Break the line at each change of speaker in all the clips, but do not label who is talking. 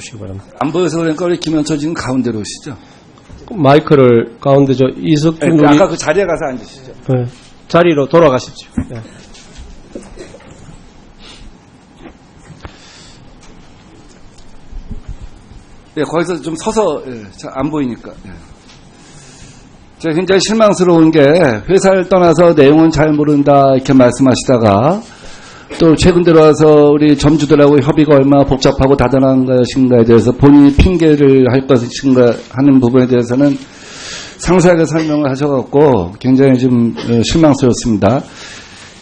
주시기 바랍니다.
안 보여서 그러니까 우리 김현철 지금 가운데로 오시죠.
마이크를 가운데 이석준
네, 아까 그 자리에 가서 앉으시죠.
네, 자리로 돌아가십시오. 네.
네, 거기서 좀 서서 안 보이니까. 제가 굉장히 실망스러운 게 회사를 떠나서 내용은 잘 모른다 이렇게 말씀하시다가 또 최근 들어와서 우리 점주들하고 협의가 얼마나 복잡하고 다단한 것인가에 대해서 본인이 핑계를 할 것인가 하는 부분에 대해서는 상세하게 설명을 하셔갖고 굉장히 좀 실망스럽습니다.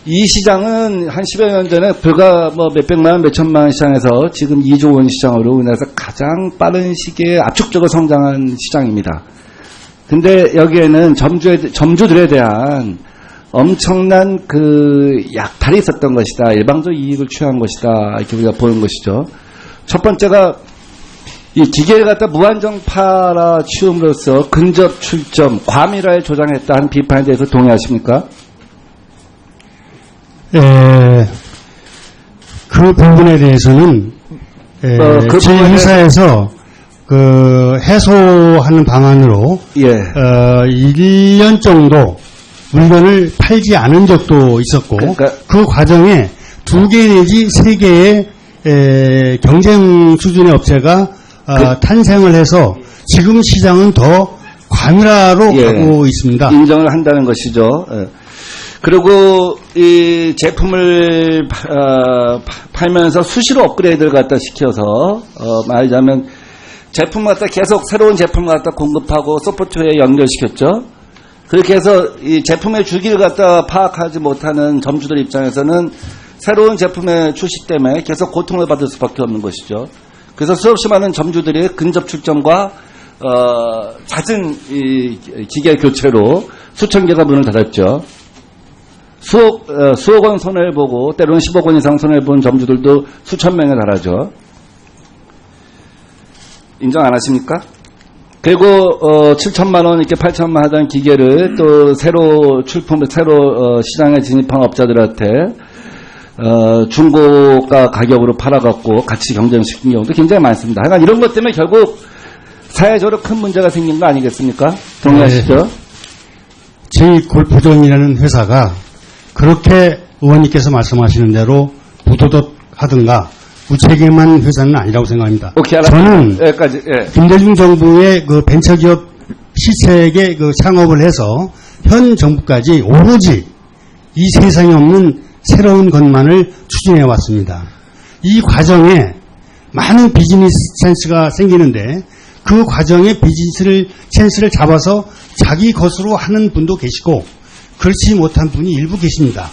이 시장은 한 10여 년 전에 불과 뭐 몇백만 원, 몇천만 원 시장에서 지금 2조 원 시장으로 우리나라에서 가장 빠른 시기에 압축적으로 성장한 시장입니다. 근데 여기에는 점주들에 대한 엄청난 그 약탈이 있었던 것이다. 일방적 이익을 취한 것이다. 이렇게 우리가 보는 것이죠. 첫 번째가 이 기계를 갖다 무한정파라 치움으로써 근접 출점, 과밀화에 조장했다 하는 비판에 대해서 동의하십니까?
그 부분에 대해서는 저희 회사에서 그 해소하는 방안으로 1년 정도 물건을 팔지 않은 적도 있었고 그러니까 그 과정에 2개 내지 3개의 경쟁 수준의 업체가 탄생을 해서 지금 시장은 더 과밀화로 가고 있습니다.
인정을 한다는 것이죠. 그리고 이 제품을 팔면서 수시로 업그레이드를 갖다 시켜서 말하자면 제품을 갖다 계속 새로운 제품을 갖다 공급하고 소프트웨어에 연결시켰죠. 그렇게 해서 이 제품의 주기를 갖다 파악하지 못하는 점주들 입장에서는 새로운 제품의 출시 때문에 계속 고통을 받을 수밖에 없는 것이죠. 그래서 수없이 많은 점주들이 근접 출점과 잦은 이 기계 교체로 수천 개가 문을 닫았죠. 수억 원 손해를 보고 때로는 10억 원 이상 손해를 본 점주들도 수천 명에 달하죠. 인정 안 하십니까? 그리고 7천만 원 이렇게 8천만 원 하던 기계를 또 새로 시장에 진입한 업자들한테 중고가 가격으로 팔아갖고 같이 경쟁시킨 경우도 굉장히 많습니다. 하여간 이런 것 때문에 결국 사회적으로 큰 문제가 생긴 거 아니겠습니까? 동의하시죠?
네. 저희 골프존이라는 회사가 그렇게 의원님께서 말씀하시는 대로 부도덕하든가 무책임한 회사는 아니라고 생각합니다.
오케이,
저는
여기까지,
김대중 정부의 그 벤처기업 시책에 그 창업을 해서 현 정부까지 오로지 이 세상에 없는 새로운 것만을 추진해 왔습니다. 이 과정에 많은 비즈니스 찬스가 생기는데 그 과정에 비즈니스 찬스를 잡아서 자기 것으로 하는 분도 계시고 그렇지 못한 분이 일부 계십니다.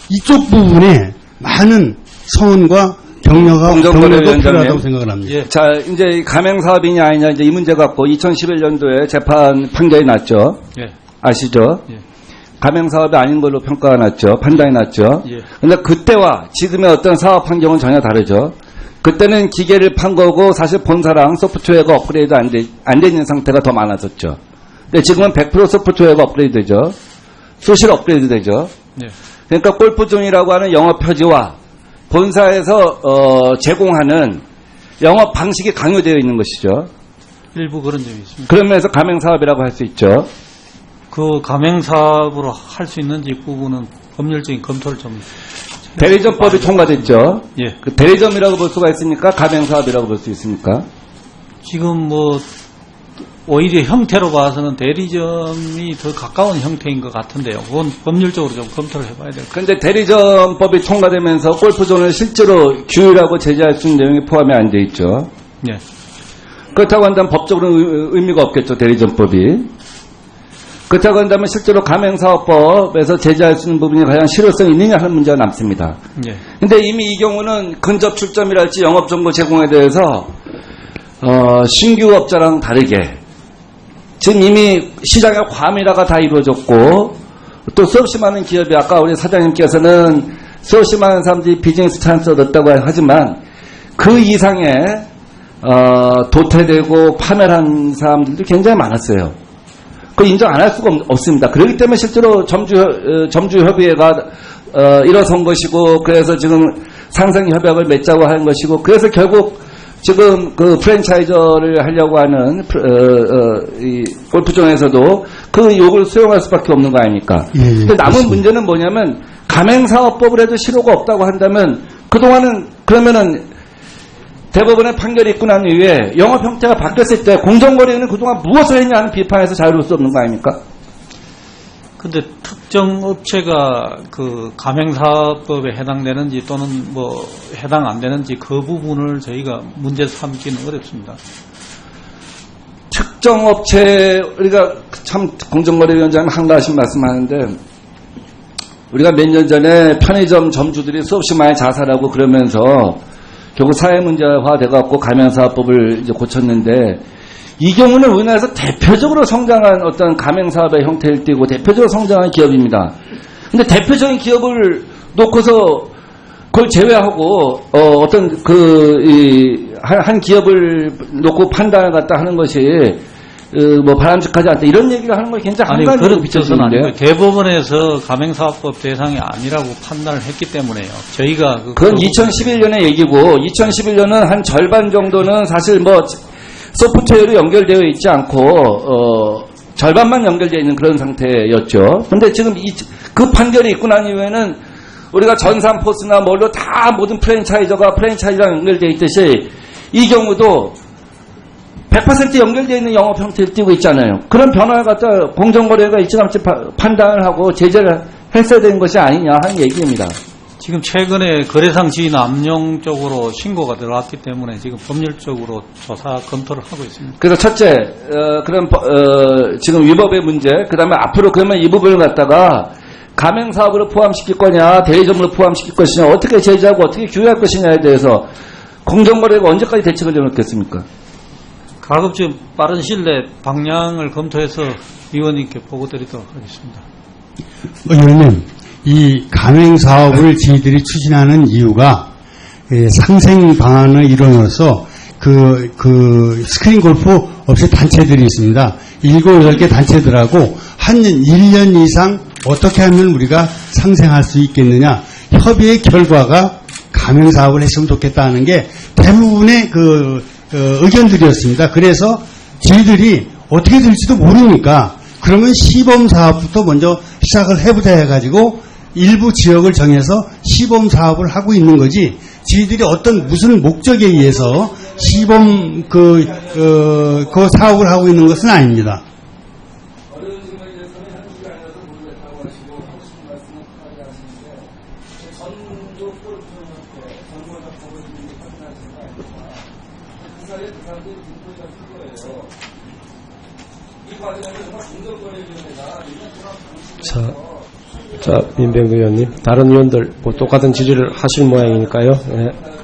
이쪽 부분에 많은 서원과 격려도 필요하다고 생각을 합니다.
예. 자, 이제 가맹 사업이냐 아니냐 이제 이 문제 갖고 2011년도에 재판 판결이 났죠.
예.
아시죠?
예.
가맹 사업이 아닌 걸로 평가가 났죠. 판단이 났죠.
예.
근데 그때와 지금의 어떤 사업 환경은 전혀 다르죠. 그때는 기계를 판 거고 사실 본사랑 소프트웨어가 업그레이드 안 돼 있는 상태가 더 많았었죠. 근데 지금은 100% 소프트웨어가 업그레이드 되죠. 수시로 업그레이드 되죠.
예.
그러니까 골프존이라고 하는 영업 표지와 본사에서 제공하는 영업 방식이 강요되어 있는 것이죠.
일부 그런 점이 있습니다.
그런 면에서 가맹사업이라고 할 수 있죠.
그 가맹사업으로 할 수 있는지 부분은 법률적인 검토를 좀.
대리점법이 통과됐죠.
예.
그 대리점이라고 볼 수가 있습니까? 가맹사업이라고 볼 수 있습니까?
지금 뭐 오히려 형태로 봐서는 대리점이 더 가까운 형태인 것 같은데요. 그건 법률적으로 좀 검토를 해봐야 될 것 같아요.
그런데 대리점법이 통과되면서 골프존을 실제로 규율하고 제재할 수 있는 내용이 포함이 안 돼 있죠.
예.
그렇다고 한다면 법적으로는 의미가 없겠죠. 대리점법이. 그렇다고 한다면 실제로 가맹사업법에서 제재할 수 있는 부분이 과연 실효성이 있느냐 하는 문제가 남습니다.
예.
근데 이미 이 경우는 근접 출점이랄지 영업정보 제공에 대해서 신규업자랑 다르게 지금 이미 시장의 과밀화가 다 이루어졌고 또 수없이 많은 기업이 아까 우리 사장님께서는 수없이 많은 사람들이 비즈니스 찬스를 얻었다고 하지만 그 이상의 도태되고 파멸한 사람들도 굉장히 많았어요. 그걸 인정 안 할 수가 없습니다. 그렇기 때문에 실제로 점주협의회가 일어선 것이고 그래서 지금 상생협약을 맺자고 하는 것이고 그래서 결국 지금 그 프랜차이저를 하려고 하는 이 골프존에서도 그 욕을 수용할 수밖에 없는 거 아닙니까?
예,
근데 남은
그렇습니다.
문제는 뭐냐면 가맹사업법을 해도 실효가 없다고 한다면 그동안은 그러면은 대법원의 판결이 있고 난 이후에 영업 형태가 바뀌었을 때 공정거래는 그동안 무엇을 했냐 하는 비판에서 자유로울 수 없는 거 아닙니까?
근데 특정 업체가 그 가맹사업법에 해당되는지 또는 뭐 해당 안 되는지 그 부분을 저희가 문제 삼기는 어렵습니다.
특정 업체 우리가 참 공정거래위원장님 한가하신 말씀하는데 우리가 몇 년 전에 편의점 점주들이 수없이 많이 자살하고 그러면서 결국 사회 문제화 돼갖고 가맹사업법을 이제 고쳤는데 이 경우는 우리나라에서 대표적으로 성장한 어떤 가맹사업의 형태를 띠고 대표적으로 성장한 기업입니다. 근데 대표적인 기업을 놓고서 그걸 제외하고 어떤 한 기업을 놓고 판단을 갖다 하는 것이 뭐 바람직하지 않다 이런 얘기를 하는 걸 굉장히
아니
한가지로
그런 뜻은
비춰지는데
아니고 대법원에서 가맹사업법 대상이 아니라고 판단을 했기 때문에요. 저희가
그건 2011년의 얘기고 2011년은 한 절반 정도는 사실 뭐 소프트웨어로 연결되어 있지 않고 절반만 연결되어 있는 그런 상태였죠. 근데 지금 그 판결이 있고 난 이후에는 우리가 전산포스나 뭘로 다 모든 프랜차이즈랑 연결되어 있듯이 이 경우도 100% 연결되어 있는 영업 형태를 띄고 있잖아요. 그런 변화를 갖다 공정거래가 일찌감치 판단을 하고 제재를 했어야 되는 것이 아니냐 하는 얘기입니다.
지금 최근에 거래상 지위 남용 쪽으로 신고가 들어왔기 때문에 지금 법률적으로 조사 검토를 하고 있습니다.
그래서 첫째, 그런 지금 위법의 문제, 그 다음에 앞으로 그러면 이 부분을 갖다가 가맹사업으로 포함시킬 거냐, 대리점으로 포함시킬 것이냐, 어떻게 제재하고 어떻게 규율할 것이냐에 대해서 공정거래가 언제까지 대책을 내놓겠습니까?
가급적 빠른 시일 내에 방향을 검토해서 위원님께 보고드리도록 하겠습니다.
의원님, 이 가맹사업을 저희들이 추진하는 이유가 상생 방안을 이뤄내서 그 스크린 골프 업체 단체들이 있습니다. 7, 8개 단체들하고 한 1년 이상 어떻게 하면 우리가 상생할 수 있겠느냐. 협의의 결과가 가맹사업을 했으면 좋겠다는 게 대부분의 의견들이었습니다. 그래서 저희들이 어떻게 될지도 모르니까 그러면 시범사업부터 먼저 시작을 해보자 해가지고 일부 지역을 정해서 시범사업을 하고 있는 거지 저희들이 무슨 목적에 의해서 시범 그 사업을 하고 있는 것은 아닙니다.
자, 민병 의원님, 다른 의원들 뭐 똑같은 질의를 하실 모양이니까요. 예.